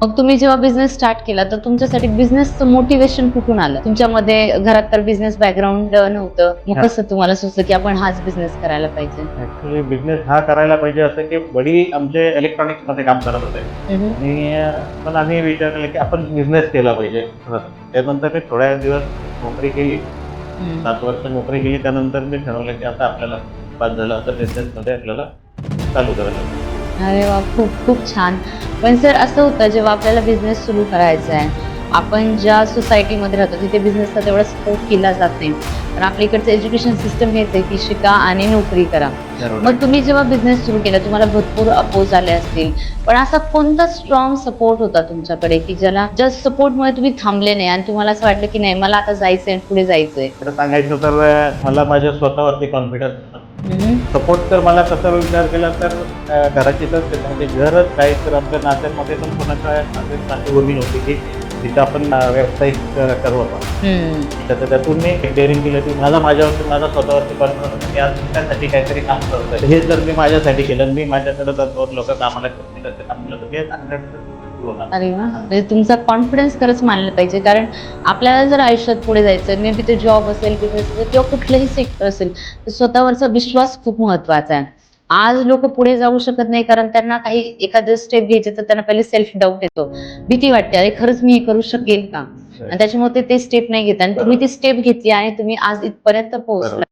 मग तुम्ही जेव्हा बिझनेस स्टार्ट केला तर तुमच्यासाठी बिझनेसचं मोटिवेशन कुठून आलं? तुमच्यामध्ये घरात तर बिझनेस बॅकग्राऊंड नव्हतं. मग कसं तुम्हाला सुचलं की आपण हाच बिझनेस करायला पाहिजे? ऍक्च्युली बिझनेस हा करायला पाहिजे असं की वडील आमचे इलेक्ट्रॉनिक्स मध्ये काम करत होते आणि पण आम्ही विचार केला की आपण बिझनेस केला पाहिजे. त्यानंतर मी थोड्या दिवस नोकरी केली, 7 वर्ष नोकरी केली. त्यानंतर मी ठरवलं की आता आपल्याला बाद झालं, आता बिझनेस मध्ये आपल्याला चालू करायला पाहिजे. अरे वाह! खूप खूप छान. पण सर असं होतं जेव्हा आपल्याला बिझनेस सुरू करायचा आहे, आपण ज्या सोसायटीमध्ये राहतो तिथे बिझनेसचा तेवढा सपोर्ट केला जात नाही. पण आपल्या इकडचं एज्युकेशन सिस्टम हेच आहे की शिका आणि नोकरी करा. बरोबर. मग तुम्ही जेव्हा बिझनेस सुरू केला तुम्हाला भरपूर अपोज आले असतील. पण असा कोणता स्ट्राँग सपोर्ट होता तुमच्याकडे की ज्या सपोर्टमुळे तुम्ही थांबले नाही आणि तुम्हाला असं वाटलं की नाही मला आता जायचंय पुढे जायचंय? खरं सांगायचं तर मला माझ्या स्वतःवरती कॉन्फिडन्स होता. हं, सपोर्ट तर मला तसा विचार केला तर घराची तर म्हणजे घरच काय तर आपल्या नात्यांमध्ये पण कोणाच्या अशी पार्श्वभूमी नव्हती की तिथं आपण व्यावसायिक करू आपण. हं. त्यातून मी डेअरिंग केलं की माझ्यावरती माझा स्वतःवरती कॉन्फिडन्स होता की आज त्यासाठी काहीतरी काम करतोय. हे जर मी माझ्यासाठी केलं आणि मी माझ्याकडे जर 2 लोकं कामाला ठेवली तर ते काम केलं तर हे 100% होणार. अरे वाह! म्हणजे तुमचा कॉन्फिडन्स खरंच मानला पाहिजे. कारण आपल्याला जर आयुष्यात पुढे जायचं, मे बी ते जॉब असेल, बिझनेस असेल किंवा कुठलंही सेक्टर असेल, तर स्वतःवरचा विश्वास खूप महत्त्वाचा आहे. आज लोकं पुढे जाऊ शकत नाही कारण त्यांना काही एखादं स्टेप घ्यायचे तर त्यांना पहिले सेल्फ डाऊट येतो. भीती वाटते, "अरे खरंच मी हे करू शकेल का?" आणि त्याच्यामुळे ते स्टेप नाही घेत आणि तुम्ही ती स्टेप घेतली आणि तुम्ही आज इथपर्यंत पोहोचला. बरोबर.